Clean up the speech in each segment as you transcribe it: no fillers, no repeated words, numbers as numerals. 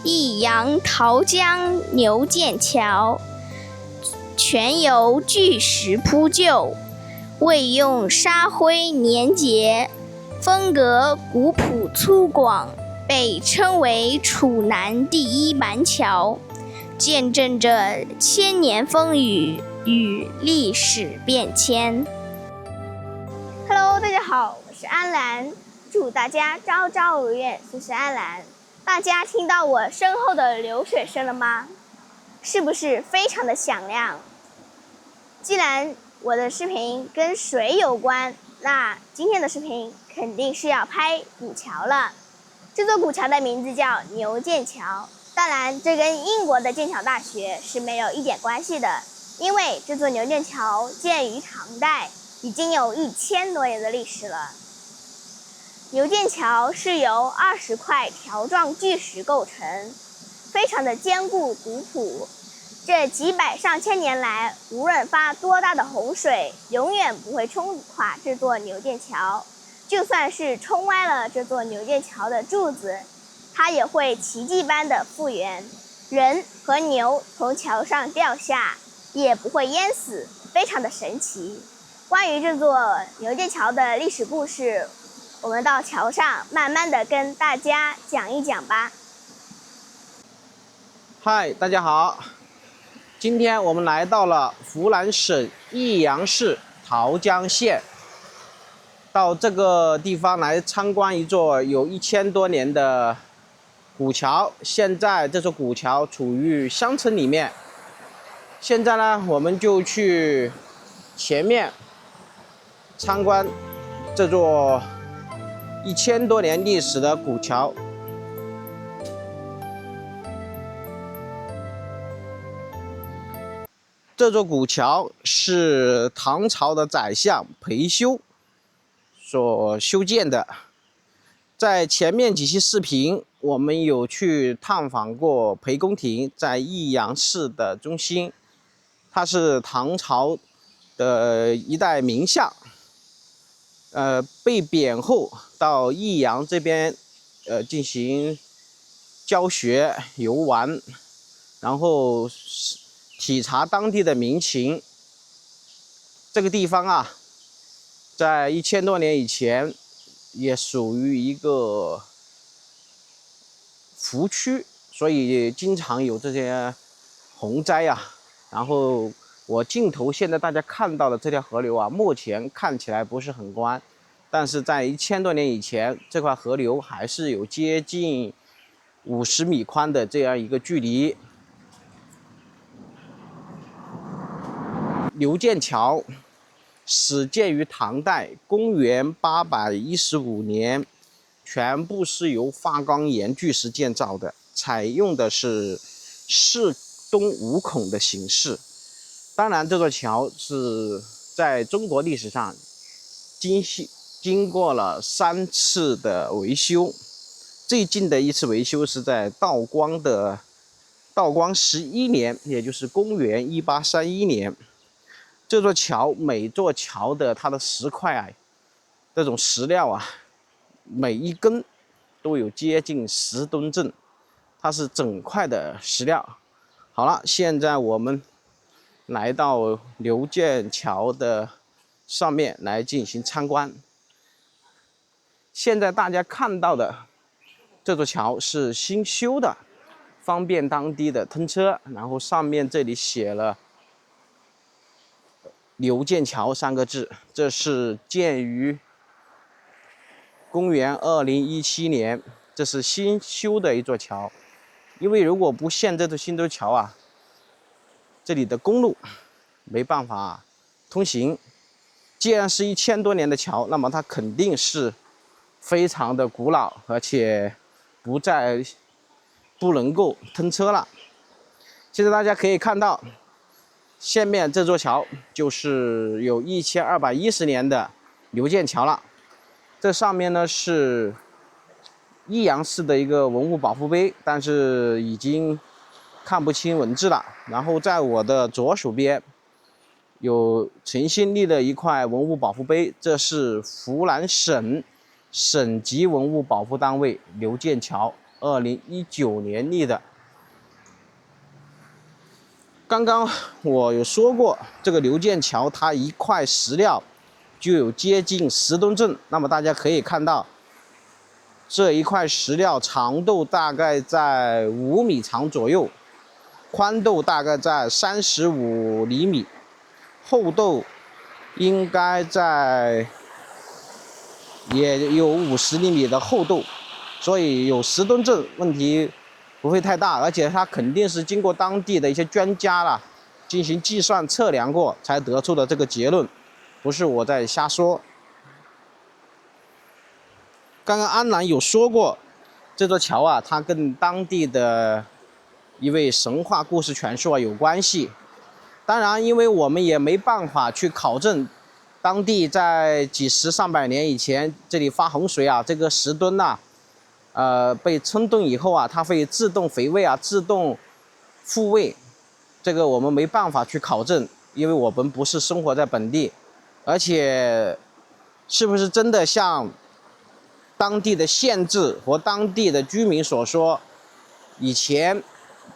益阳桃江牛剑桥，全由巨石铺就，未用沙灰粘结，风格古朴粗犷，被称为楚南第一板桥，见证着千年风雨与历史变迁。Hello， 大家好，我是安澜，祝大家朝朝如愿，岁岁安澜。大家听到我身后的流水声了吗？是不是非常的响亮？既然我的视频跟水有关，那今天的视频肯定是要拍古桥了。这座古桥的名字叫牛剑桥，当然这跟英国的剑桥大学是没有一点关系的，因为这座牛剑桥建于唐代，已经有1000多年的历史了。牛剑桥是由20块条状巨石构成，非常的坚固古朴。这几百上千年来，无论发多大的洪水，永远不会冲垮这座牛剑桥。就算是冲歪了这座牛剑桥的柱子，它也会奇迹般的复原。人和牛从桥上掉下，也不会淹死，非常的神奇。关于这座牛剑桥的历史故事，我们到桥上慢慢的跟大家讲一讲吧。嗨，大家好，今天我们来到了湖南省益阳市桃江县，到这个地方来参观一座有1000多年的古桥。现在这座古桥处于乡村里面，现在呢，我们就去前面参观这座1000多年历史的古桥。这座古桥是唐朝的宰相裴休所修建的。在前面几期视频，我们有去探访过裴公亭，在益阳市的中心，他是唐朝的一代名相。被贬后到益阳这边，进行教学游玩，然后体察当地的民情。这个地方啊，在1000多年以前，也属于一个湖区，所以经常有这些洪灾啊。然后我镜头现在大家看到的这条河流啊，目前看起来不是很宽，但是在1000多年以前，这块河流还是有接近50米宽的这样一个距离。牛剑桥始建于唐代，公元815年，全部是由花岗岩巨石建造的，采用的是四东五孔的形式。当然，这座桥是在中国历史上经过了3次的维修，最近的一次维修是在道光11年，也就是公元1831年。这座桥每座桥的它的石块啊，这种石料啊，每一根都有接近10吨重，它是整块的石料。好了，现在我们来到牛剑桥的上面来进行参观。现在大家看到的这座桥是新修的，方便当地的通车，然后上面这里写了牛剑桥3个字，这是建于公元2017年，这是新修的一座桥。因为如果不建这座新洲桥啊，这里的公路没办法通行。既然是1000多年的桥，那么它肯定是非常的古老，而且不能够通车了。现在大家可以看到，下面这座桥就是有1210年的牛剑桥了。这上面呢是益阳市的一个文物保护碑，但是已经看不清文字了。然后在我的左手边有诚心立的一块文物保护碑，这是湖南省省级文物保护单位牛剑桥2019年立的。刚刚我有说过，这个刘建桥它一块石料就有接近10吨重。那么大家可以看到，这一块石料长度大概在5米长左右，宽度大概在35厘米，厚度应该也有50厘米的厚度，所以有10吨重，问题不会太大。而且它肯定是经过当地的一些专家啦进行计算测量过才得出的这个结论，不是我在瞎说。刚刚安南有说过，这座桥啊，它跟当地的一位神话故事传说有关系。当然，因为我们也没办法去考证当地在几十上百年以前这里发洪水啊，这个石墩呐，被冲冻以后啊，它会自动肥位啊，自动复位，这个我们没办法去考证，因为我们不是生活在本地，而且是不是真的像当地的县志和当地的居民所说，以前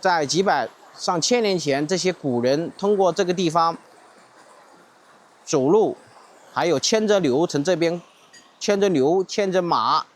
在几百上千年前，这些古人通过这个地方走路，还有牵着牛从这边，牵着牛、牵着马、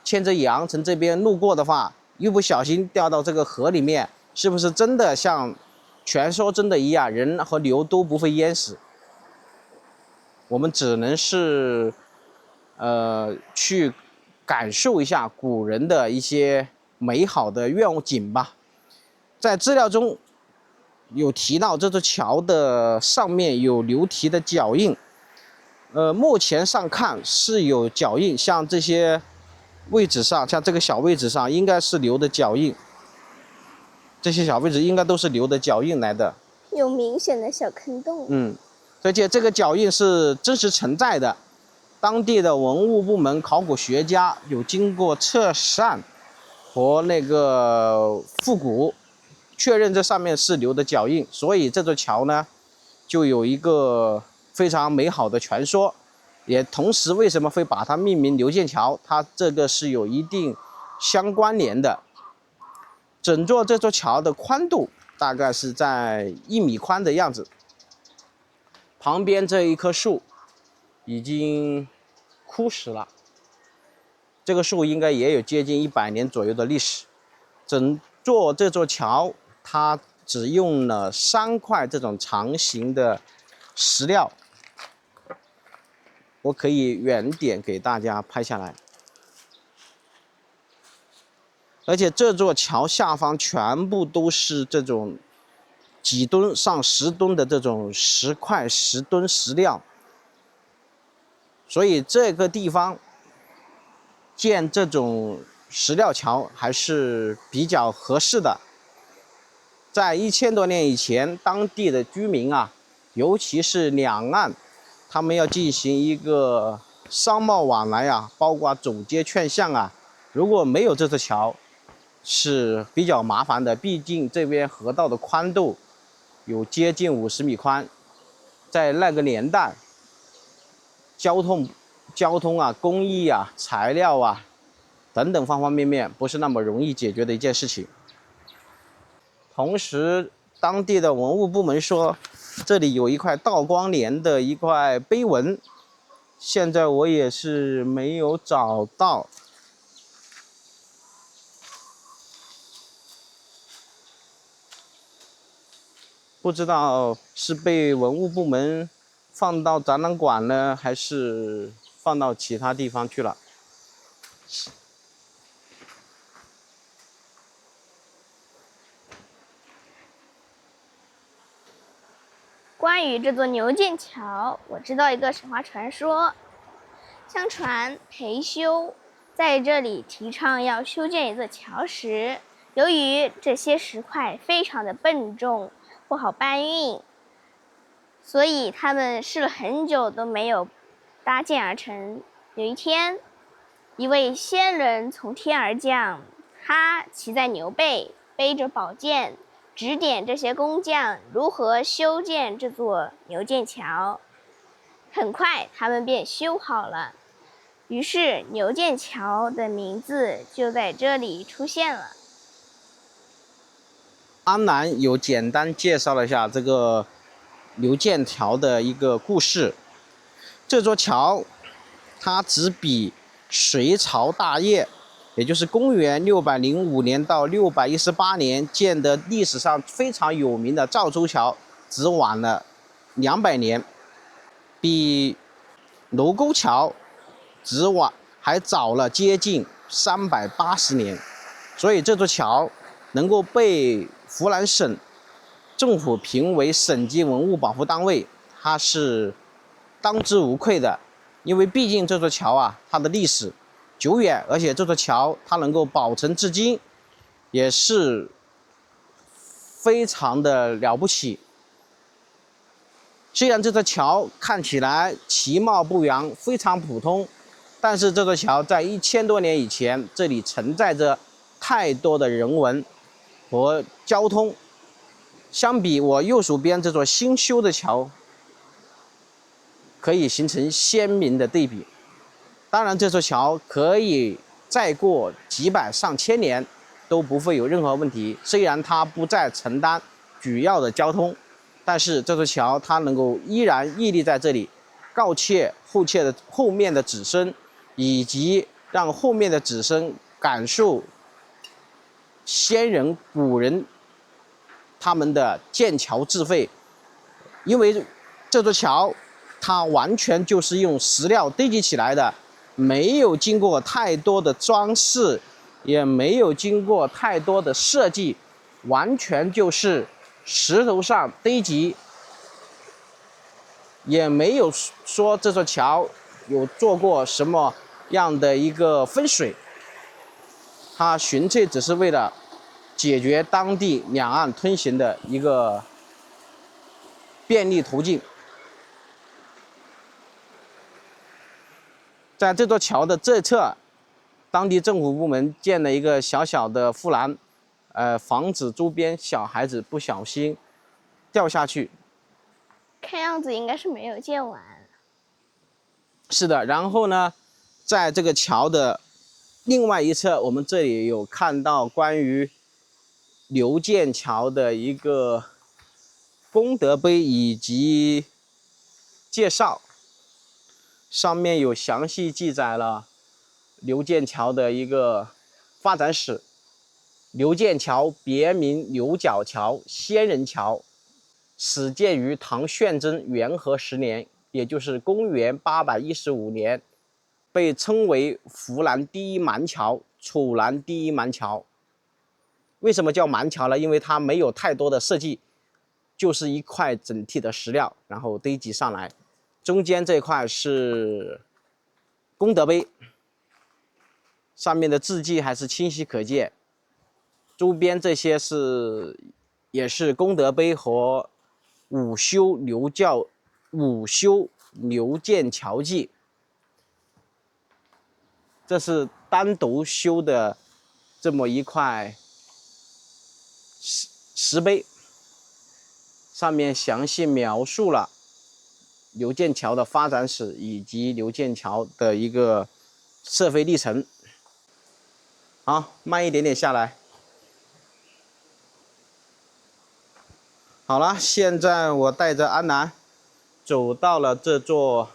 牵着羊从这边路过的话，一不小心掉到这个河里面，是不是真的像传说中的一样，人和牛都不会淹死？我们只能是去感受一下古人的一些美好的愿景吧。在资料中有提到这座桥的上面有牛蹄的脚印，目前上看是有脚印，像这些位置上，像这个小位置上应该是牛的脚印，这些小位置应该都是牛的脚印来的，有明显的小坑洞。而且这个脚印是真实存在的。当地的文物部门考古学家有经过测算和那个复古，确认这上面是牛的脚印，所以这座桥呢就有一个非常美好的传说。也同时为什么会把它命名刘建桥，它这个是有一定相关联的。整座这座桥的宽度大概是在1米宽的样子，旁边这一棵树已经枯死了，这个树应该也有接近100年左右的历史。整座这座桥它只用了3块这种长形的石料，我可以远点给大家拍下来。而且这座桥下方全部都是这种几吨上10吨的这种10块10吨石料，所以这个地方建这种石料桥还是比较合适的。在1000多年以前，当地的居民啊，尤其是两岸，他们要进行一个商贸往来啊，包括走街串巷啊，如果没有这座桥是比较麻烦的。毕竟这边河道的宽度有接近50米宽，在那个年代，交通啊、工艺啊、材料啊等等方方面面不是那么容易解决的一件事情。同时，当地的文物部门说，这里有一块道光年的一块碑文，现在我也是没有找到。不知道是被文物部门放到展览馆呢，还是放到其他地方去了。关于这座牛剑桥，我知道一个神话传说。相传裴修在这里提倡要修建一座桥时，由于这些石块非常的笨重，不好搬运，所以他们试了很久都没有搭建而成。有一天，一位仙人从天而降，他骑在牛背，背着宝剑，指点这些工匠如何修建这座牛剑桥。很快他们便修好了。于是牛剑桥的名字就在这里出现了。安南有简单介绍了一下这个牛剑桥的一个故事。这座桥它只比隋朝大业，也就是公元605年到618年建的历史上非常有名的赵州桥只晚了200年，比卢沟桥还早了接近380年。所以这座桥能够被湖南省政府评为省级文物保护单位，它是当之无愧的。因为毕竟这座桥啊，它的历史久远，而且这座桥它能够保存至今，也是非常的了不起。虽然这座桥看起来其貌不扬，非常普通，但是这座桥在1000多年以前，这里承载着太多的人文和交通。相比我右手边这座新修的桥，可以形成鲜明的对比。当然，这座桥可以再过几百上千年都不会有任何问题。虽然它不再承担主要的交通，但是这座桥它能够依然屹立在这里，告诫后面的子孙，以及让后面的子孙感受先人古人他们的建桥智慧。因为这座桥它完全就是用石料堆积起来的，没有经过太多的装饰，也没有经过太多的设计，完全就是石头上堆积，也没有说这座桥有做过什么样的一个风水，它纯粹只是为了解决当地两岸通行的一个便利途径。在这座桥的这侧，当地政府部门建了一个小小的护栏，防止周边小孩子不小心掉下去。看样子应该是没有建完。是的，然后呢，在这个桥的另外一侧，我们这里有看到关于刘建桥的一个功德碑以及介绍，上面有详细记载了刘建桥的一个发展史。刘建桥别名牛角桥、仙人桥，始建于唐宣宗元和10年，也就是公元815年，被称为湖南第一蛮桥、楚南第一蛮桥。为什么叫蛮桥呢？因为它没有太多的设计，就是一块整体的石料，然后堆积上来。中间这块是功德碑，上面的字迹还是清晰可见。周边这些也是功德碑和午修刘建桥记，这是单独修的这么一块石碑，上面详细描述了刘建桥的发展史以及刘建桥的一个设废历程。好，慢一点点下来。好了，现在我带着安南走到了这座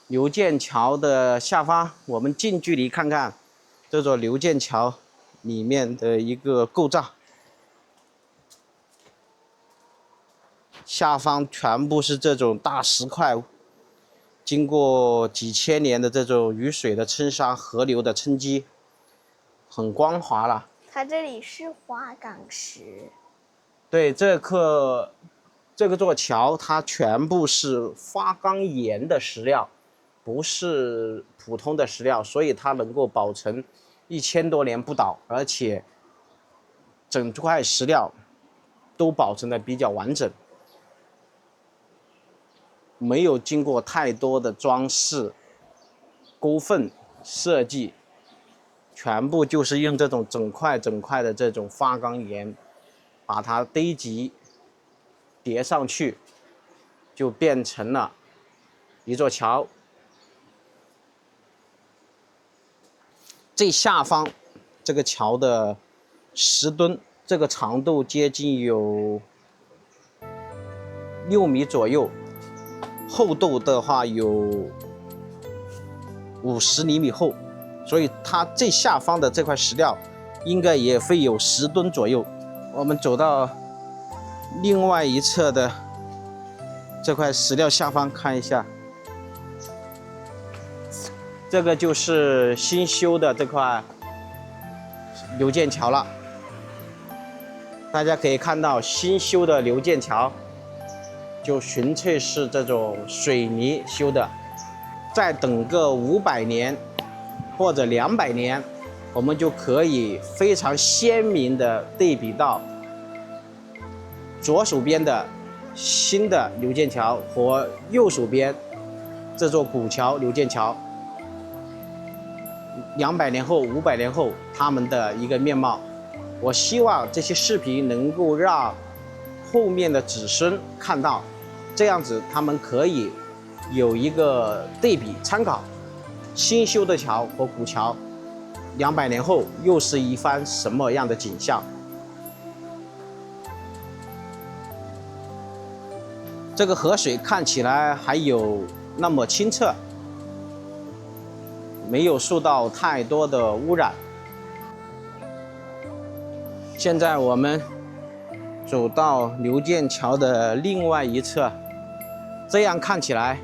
刘建桥的下方，我们近距离看看这座刘建桥里面的一个构造。下方全部是这种大石块，经过几千年的这种雨水的冲刷、河流的冲击，很光滑了。它这里是花岗石。对，这个座桥它全部是花岗岩的石料，不是普通的石料，所以它能够保存1000多年不倒，而且整块石料都保存的比较完整，没有经过太多的装饰、勾缝设计，全部就是用这种整块的这种花岗岩把它堆积叠上去，就变成了一座桥。最下方这个桥的石墩，这个长度接近有6米左右，厚度的话有50厘米厚，所以它最下方的这块石料应该也会有10吨左右。我们走到另外一侧的这块石料下方看一下，这个就是新修的这块流剑桥了。大家可以看到，新修的流剑桥就纯粹是这种水泥修的，再等个500年或者200年，我们就可以非常鲜明的对比到左手边的新的流剑桥和右手边这座古桥流剑桥，200年后、500年后他们的一个面貌。我希望这些视频能够让后面的子孙看到，这样子他们可以有一个对比参考，新修的桥和古桥200年后又是一番什么样的景象。这个河水看起来还有那么清澈，没有受到太多的污染。现在我们走到流剑桥的另外一侧，这样看起来，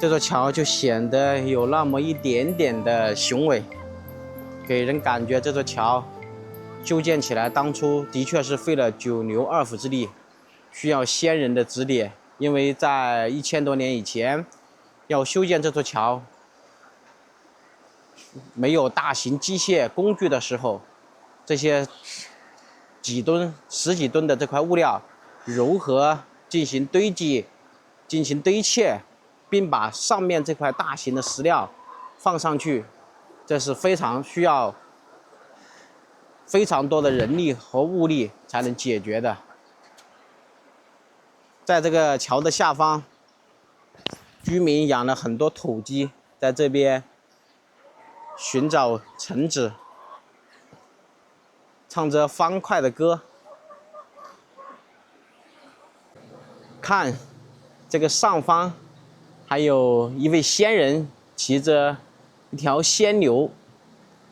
这座桥就显得有那么一点点的雄伟，给人感觉这座桥修建起来当初的确是费了9牛2虎之力，需要先人的指点。因为在1000多年以前，要修建这座桥，没有大型机械工具的时候，这些几吨、10几吨的这块物料糅合进行堆积、进行堆砌，并把上面这块大型的石料放上去，这是非常需要非常多的人力和物力才能解决的。在这个桥的下方，居民养了很多土鸡，在这边寻找橙子，唱着欢快的歌。看这个上方还有一位仙人骑着一条仙牛，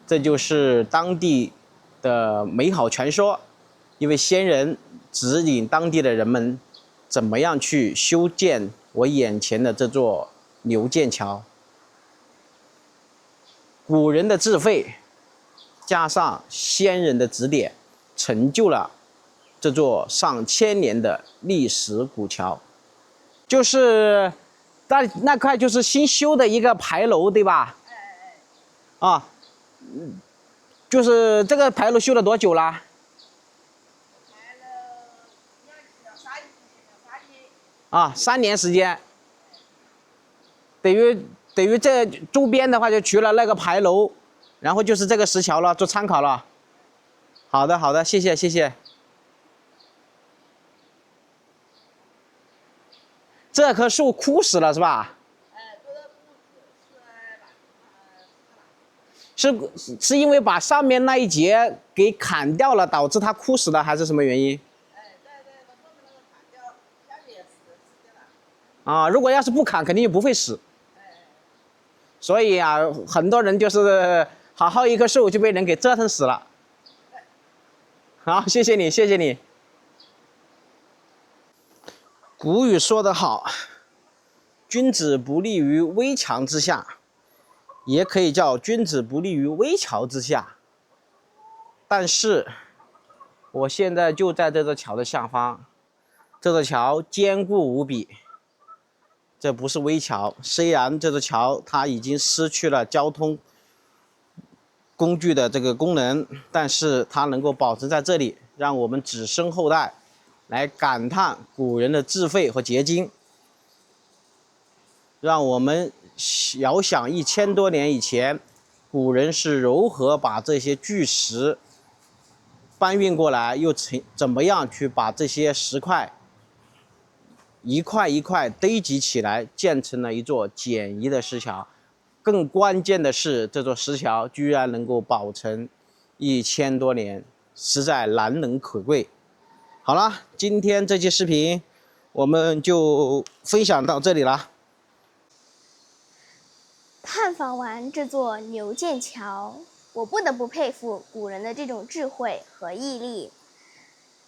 这就是当地的美好传说。一位仙人指引当地的人们怎么样去修建我眼前的这座流剑桥。古人的智慧加上先人的指点，成就了这座上千年的历史古桥。就是那块就是新修的一个牌楼，对吧？啊，就是这个牌楼修了多久了？啊，3年时间。等于这周边的话，就除了那个牌楼，然后就是这个石桥了，做参考了。好的，好的，谢谢，谢谢。这棵树枯死了是吧？是因为把上面那一节给砍掉了，导致它枯死了，还是什么原因？啊，如果要是不砍，肯定就不会死。所以啊，很多人就是好好一棵树就被人给折腾死了。好，谢谢你，谢谢你。古语说得好，君子不立于危墙之下，也可以叫君子不立于危桥之下。但是我现在就在这座桥的下方，这座桥坚固无比。这不是危桥，虽然这座桥它已经失去了交通工具的这个功能，但是它能够保持在这里，让我们子孙后代来感叹古人的智慧和结晶，让我们遥想1000多年以前，古人是如何把这些巨石搬运过来，又怎么样去把这些石块一块一块堆积起来，建成了一座简易的石桥。更关键的是，这座石桥居然能够保存1000多年，实在难能可贵。好了，今天这期视频我们就分享到这里了。探访完这座牛剑桥，我不得不佩服古人的这种智慧和毅力。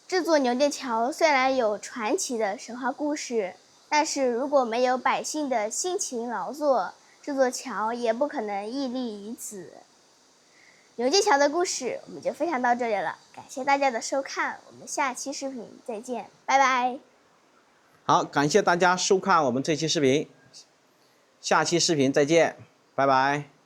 这座牛剑桥虽然有传奇的神话故事，但是如果没有百姓的辛勤劳作，这座桥也不可能屹立于此。牛剑桥的故事我们就分享到这里了，感谢大家的收看，我们下期视频再见，拜拜。好，感谢大家收看我们这期视频，下期视频再见，拜拜。